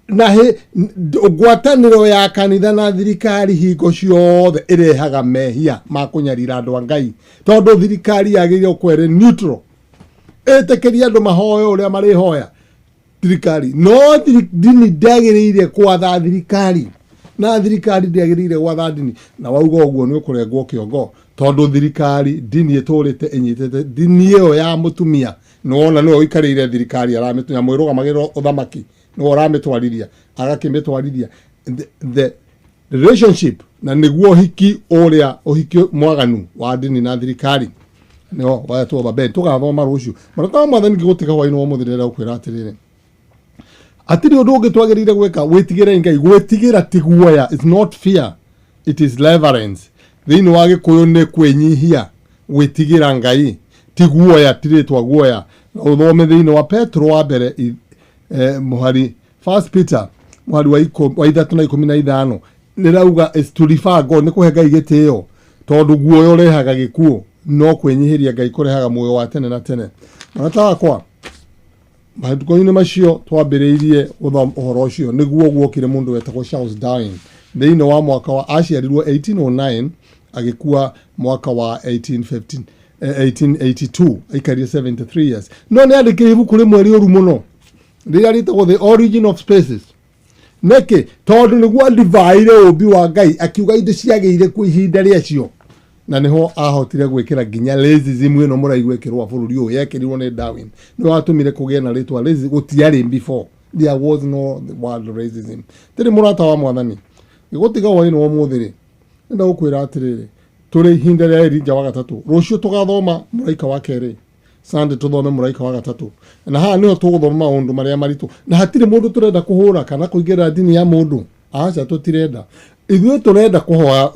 na ngwataniro ya kanitha na thirikari hingo ciothe irehaga mehia ma kunyarira andu a Ngai tondu thirikari yagirire kwere neutral etekeria andu mahoyo uria mari hoya thirikari no dini ndagirire kwatha thirikari na thirikari ndagirire kwatha dini na wauga uguo ni ukurengwo kiongo tondu thirikari dini iturite inyitete dini iyo ya mutumia nona no ikarire thirikari aramitunya mwirugamagirwo uthamaki no aramitwarithia agakimitwarithia the relationship na niguo hiki uria uhiki mwaganu wa dini na thirikari no watu babe tugathoma rucio marata mwathani ngigutiga waino muthirira ukwira atirire atiri undu ungi twagirire gwika witigire Ngai gwitigira tiguoya is not fear it is reverence thiini wa Gikuyu ni kwenyihia gwitigira Ngai tiguoya tiritwa guoya uthome thiini wa Petro wa mbere muhari 1 Peter muhari wa 3:15 nirauga is to refer God ni kuhe Ngai gitio tondu guoya urehaga gikuo no kwenyihiria Ngai kurehaga muoyo wa tene na tene marata wakwa matukũ-inĩ macio twambĩrĩirie gũthoma ũhoro ũcio nĩguo guokire mundu wetagwo Charles Darwin thĩinĩ wa mwaka wa aciarirwo 1809 agĩkua mwaka wa 1882 aikarire 73 years no nĩ andĩkire ibuku rĩmwe rĩũru mũno rĩrĩa rĩtagwo The Origin of Species nĩkĩ tondu nĩguo ndivaire ũmbi wa Ngai akiuga indo ciagĩire kwa ihinda rĩacio na niho ahotire gwikira ginya racism ino muraigwe kirwa bururi uyu yekirirwo ni Darwin no atumire kugia na ritwa racism gutiari before there was no word racism tiri murata wa mwathani igutiga waino wa muthiri nda gukwira atiriri turi hinda ria Elijah wa gatatu rucio tugathoma muraika wa keri Sunday tuthome muraika wa gatatu na ha niho tuguthoma maundu maria maritu na hatire mundu turenda kuhura kana kuingira dini ya mundu acha tutirenda ithuĩ turenda kuhoya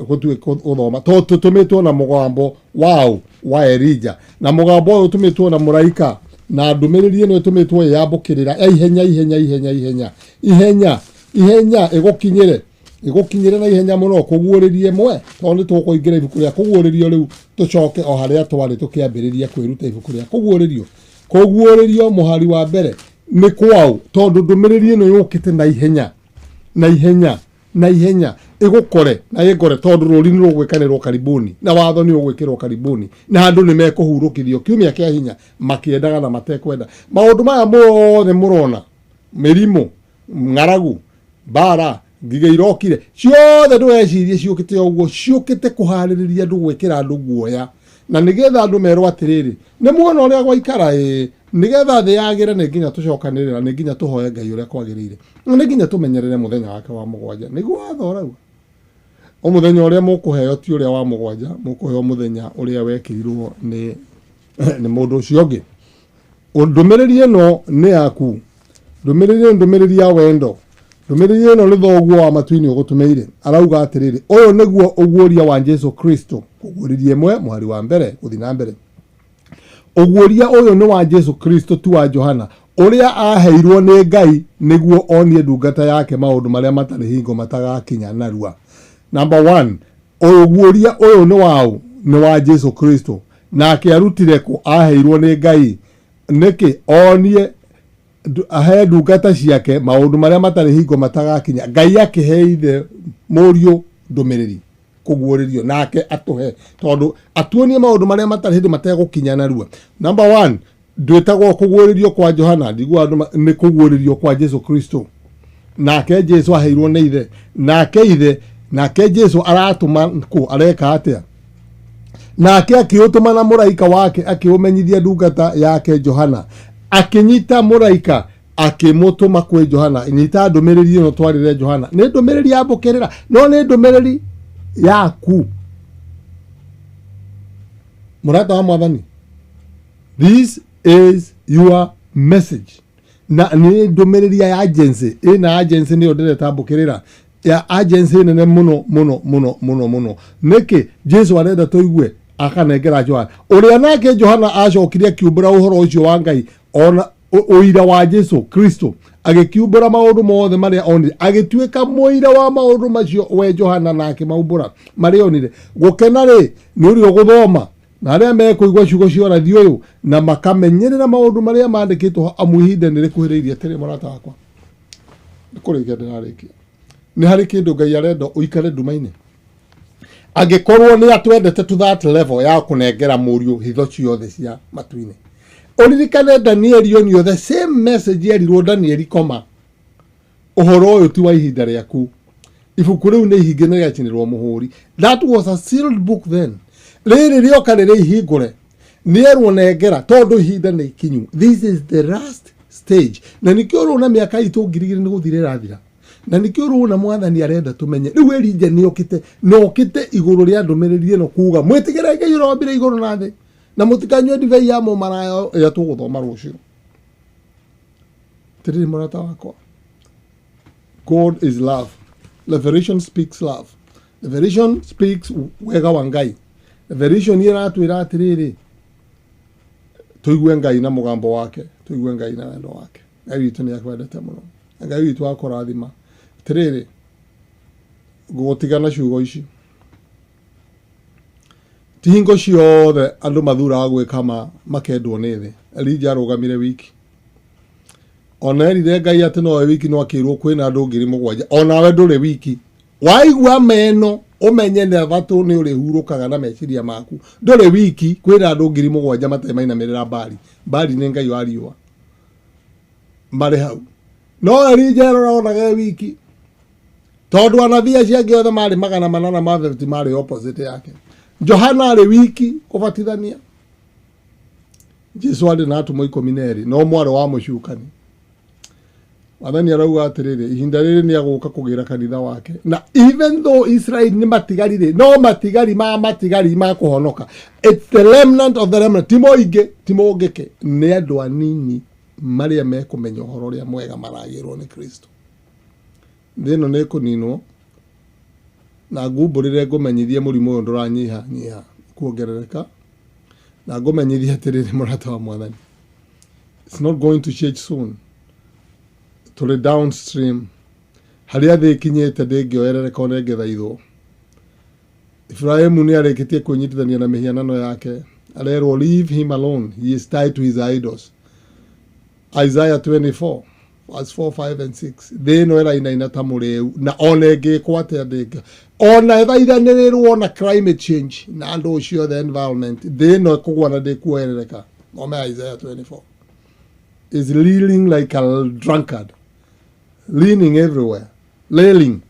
guthoma to tutumitwo na mugambo wa Elijah na mugambo uyu tumitwo na muraika na ndumiriri ino tumitwo yambukirira ihenya igukinyire na ihenya muno kuguuririe mwe tondu tukuingira ibuku ria kuguuririo riu tucoke o haria twari tukiambiriria kwiruta ibuku ria kuguuririo muhari wa mbere ni kwao tondu ndumiriri ino yukite na ihenya igukore na igore tondu ruri ni rugwikanirwo karibuni na watho ni ugwikirwo karibuni na andu ni mekuhurukithio kiumia kia hinya makiendaga na matekwenda maundu maya mothe murona mirimu ng'aragu bara ngiga irokire ciothe ndwecirie ciukite uguo ciukite kuhaririria andu gwikira andu guoya na nigetha andu merwo atiriri ni muona uria gwaikara nigetha thi yagire ni nginya tucokanirira ni nginya tuhoye Ngai uria kwagirire ni nginya tumenyerere muthenya wake wa mugwanja niguo athorau o muthenya uria mukuheo ti uria wa mugwanja mukuheo muthenya uria wekirirwo ni mundu ucio ungi ndumiriri ino ni yaku ndumiriri ya wendo ndumiriri ino ni thoguo wa matuini ugutumeire arauga atiriri uyu niguo uguoria wa Jesu Kristo kuguririe mwe mwari wa mbere guthi na mbere uguoria uyu ni wa Jesu Kristo tu wa Johana uria aheirwo ni Ngai niguo onie ndungata yake maundu maria matari hingo matagakinya narua. Number 1 uguoria uyu ni wa Jesu Kristo nake arutire ku aheirwo ni Ngai niki onie ahe ndungata ciake maundu maria matari hingo matagakinya Ngai akiheithe murio ndumiriri kuguuririo nake atuhe tondu atuonie maundu maria matari hindi mategukinya narua. Number 1 ndwitagwo kuguuririo kwa Johana ndigwo andu ni kuguuririo kwa Jesu Kristo nake Jesu aheirwo ni ithe nake Jesu aratuma ku areka atia nake akiutuma na muraika wake akiumenyithia ndungata yake Johana akinyita muraika akimutuma kwi Johana nyita ndumiriri ino twarire Johana ni ndumiriri yambukirira no ni ndumiriri yaku murata wa mwathani. This is your message na ni ndumiriri ya agency ina agency ni odere tambukirira ya agency nene muno niki Jesu arenda tuigue akanengera Johana uria nake Johana acokirie kiumbura uhoro ucio wa Ngai ona uira wa Jesu Kristo agikiumbura maundu mothe maria onire agituika muira wa maundu macio we Johana nake maumbura maria onire gukena ri ni uri guthoma na aria mekuigwa ciugo cia radio uyu na makamenyerera maundu maria mandikitwo amuhinde ni rikuhiriirie tiri murata wakwa nikurikia ndirarikia ni hari kindu Ngai arenda uikare ndumaine agikorwo ni atwendete to that level ya kunengera murio hitho ciothe cia matuine uririkane Daniel onio the same message yerirwo Daniel koma uhoro uyu ti wa ihinda riaku ibuku riu ni ihinge ni riacinirwo muhuri that was a sealed book then riri rioka riri ihingure nierwo nengera tondu ihinda ni ikinyu this is the last stage na nikio runa miaka itu ngirigiri ni guthire rathira na nikio runa mwathani arenda tumenye riu Elijah nokite iguru ria ndumiriri ino kuga mwitigire Ngai urombire iguru na thi na mutikanywe divai ya mumarayo ya tuguthoma rucio tiri murata wakwa. God is love. Revelation speaks love. Revelation speaks wega wa Ngai. Revelation iratwira atiriri tuigue Ngai na mugambo wake tuigue Ngai na wendo wake Ngai witu ni akwendete muno Ngai witu akorathima atiriri gutigana ciugo ici tihingo ciothe andu mathura gwika makendwo ni thi. Elijah arugamire wiki ona erire Ngai ati no wiki no akirwo kwina andu 7,000 ona we nduri wiki waigua meno umenye ne vatu ni uri hurukaga na meciria maku nduri wiki kwina andu 7,000 matemainamirira bari ni Ngai wariwa mari hau no Elijah aronaga wiki tondu anathia ciake othe mari 800 mari opposite yake Johana arĩ wiki kũbatithania. Jesu arĩ na atũmwo 12 no mwarĩ wa mũcukani. Wathani arauga atĩrĩrĩ, ihinda rĩrĩ nĩ agũka kũgĩra kanitha wake. Na even though Israel nĩ matigarire, no matigari ma kũhonoka. It's the remnant of the remnant. Timo ingĩ nĩ andũ anini marĩa mekũmenya ũhoro ũrĩa mwega maragĩrwo nĩ Kristo. Thĩno nĩ kũninwo na ngumbũrĩre ngũmenyithie mũrimũ ũyũ ndũranyiha kuongerereka na ngũmenyithie atĩrĩrĩ mũrata wa Mwathani. It's not going to change soon. Tũrĩ downstream harĩa thĩ ikinyĩte ndĩngĩoerereka ona ĩngĩthaithwo. Ibrahimu nĩ arĩkĩtie kwĩnyitithania na mĩhianano yake, arerwo leave him alone, he is tied to his idols. Isaiah 24 verse 4, 5 and 6. Thĩ ĩno ĩrainaina ta mũrĩu na ona ĩngĩkwo atĩa ndĩngĩ, ona ĩthaithanĩrĩrwo na climate change na andũ ũcio the environment, thĩ ĩno ĩkũgwa na ndĩkuoerereka. Thome Isaiah 24. Is reeling like a drunkard, leaning everywhere, lailing.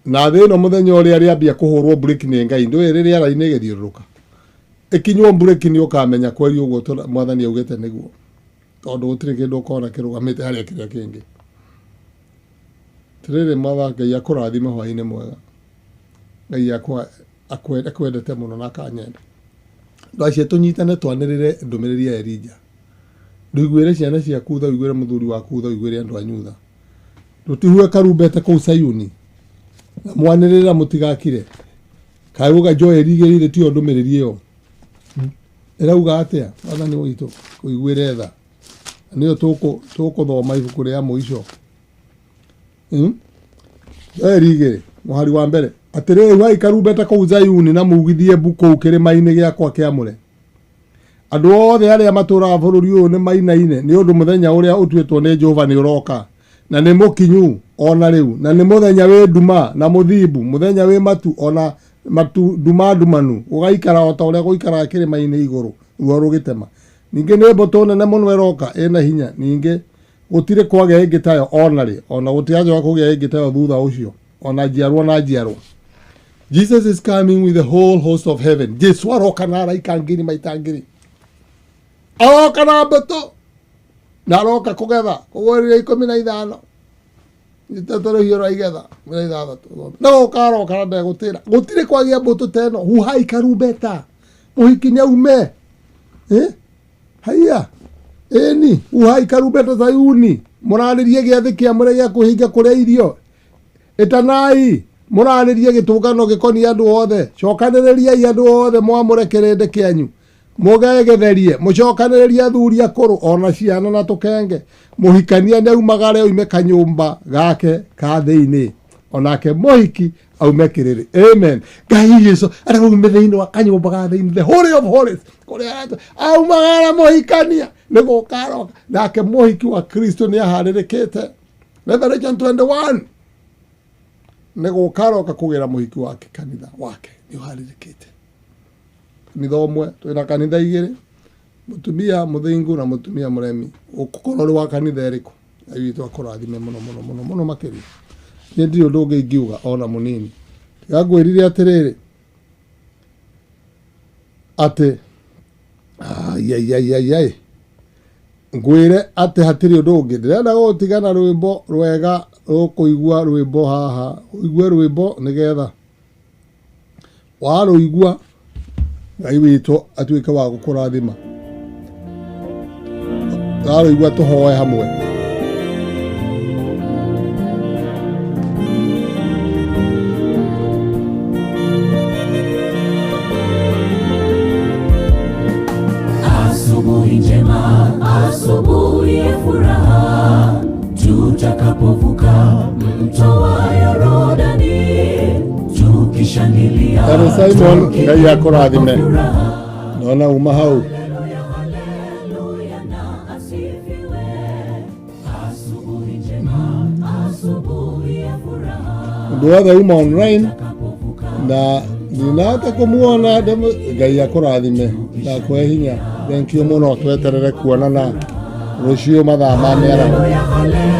Na thĩ ĩno mũthenya ũrĩa rĩambia kũhũrwo break nĩ Ngai, ndũĩ rĩrĩa ara-inĩ ĩgĩthiũrũrũka. Ĩkinywo break nĩ ũkamenya kweri ũguo Mwathani augĩte nĩguo. Tondũ gũtirĩ kĩndũ ũkona kĩrũgamĩte harĩa kĩrĩa kĩngĩ. Tĩrĩrĩ Mwathani Ngai akũrathime hwaĩ-inĩ mwega. Ngai akwendete mũno na akanyenda. Andũ acio tũnyitane twanĩrĩre ndũmĩrĩri ya Elija. Ndũiguĩre ciana ciaku tha, ũiguĩre mũthuri waku tha, ũiguĩre andũ anyu tha. Ndũtihue karumbete kũu Sayuni. Na mwanĩrĩra mũtigakire. Kaĩ ũga Joeli igĩrĩire tio ndũmĩrĩri ĩyo. Ĩrauga atĩa Mwathani witũ kũiguĩre tha. Nĩyo tũkũthoma ibuku rĩa mũico. Joeli igĩrĩ mũhari wa mbere. Atĩrĩrĩ huai karumbeta kũu Zayuni na mugithie mbu kũu kĩrĩma-inĩ gĩakwa kĩamũre. Andũ othe arĩa matũũraga bũrũri ũyũ nĩ mainaine nĩ ũndũ mũthenya ũrĩa ũtuĩtwo nĩ Jehova nĩ ũroka. Na nĩ mũkinyu ona rĩu, na nĩ mũthenya wĩ nduma na mũthiimbu, mũthenya wĩ matu ona matu ndumanu, ũgaikara o ta ũrĩa gũikaraga kĩrĩma-inĩ igũrũ ruo rũgĩtema. Ningĩ nĩ mbũtũ nene mũno ĩroka ĩna hinya, ningĩ gũtirĩ kwagĩa ĩngĩ tayo ona rĩ, ona gũtigajoka kũgĩa ĩngĩ tayo thutha ũcio, ona njiarwa na njiarwa. Jesus is coming with the whole host of heaven. Jesu aroka na araika ngiri maita ngiri. Aroka na mbũtũ na aroka kũgetha kũgũrĩra 15 nĩtatũrĩ hiũ ra igetha 6 no karoka na ndegũtĩra gũtirĩ kwagĩa mbũtũ teno. Huhai karumbeta mũhiki nĩ aume haiya ĩni huhai karumbeta Zayuni, mũrarĩrie gĩathĩ kĩamũre gĩa kũhinga kũrĩa irio. Ĩtanai mũrarĩrie gĩtũngano gĩkoniĩ andũ othe, cokanĩrĩriai andũ othe mwamũre kĩrĩndĩ kĩanyu, mũgegetherie mũcokanĩrĩrie athuri akũrũ ona ciana na tũkenge. Mũhikania nĩ aumagare oime kanyũmba gake ka thĩinĩ, onake mũhiki aume kĩrĩrĩ. Amen. Ngai Yesu araume thĩinĩ wa kanyũmba ga thĩinĩ, the holy of holies, kũrĩa aumagara mũhikania nĩ gũkaroka, nake mũhiki wa Kristo nĩ aharĩrĩkĩte. Revelation 21 nĩ gũkaroka kũgĩra mũhiki wake, kanitha wake nĩ ũharĩrĩkĩte. Kanitha ũmwe, twĩna kanitha igĩrĩ, mũtumia mũthĩngu na mũtumia mũremi. Ũkorwo ũrĩ wa kanitha ĩrĩkũ, Ngai witũ akũrathime mũno makĩria. Niĩ ndirĩ ũndũ ũngĩ ingiuga ona mũnini. Tiga ngwĩrire atĩrĩrĩ atĩ ngwĩre atĩ hatirĩ ũndũ ũngĩ. Ndĩrenda gũtigana rwĩmbo rwega rũkũigua rwĩmbo haha, ũigue rwĩmbo nĩgetha warũigua Ngai witũ atuĩke wa gũkũrathima. Warũigua tũhoe hamwe. Asubuhi njema, asubuhi ya furaha, tutakapovuka mto wa Yordani, tukishangilia. Simon, Ngai akũrathime. Nona uma hau. Ũndũ wothe uma online na ninata kũmuona Ngai akũrathime na akũhe hinya. Thank you mũno, tweterere kuonana rũciũ mathaa ma mĩaraho.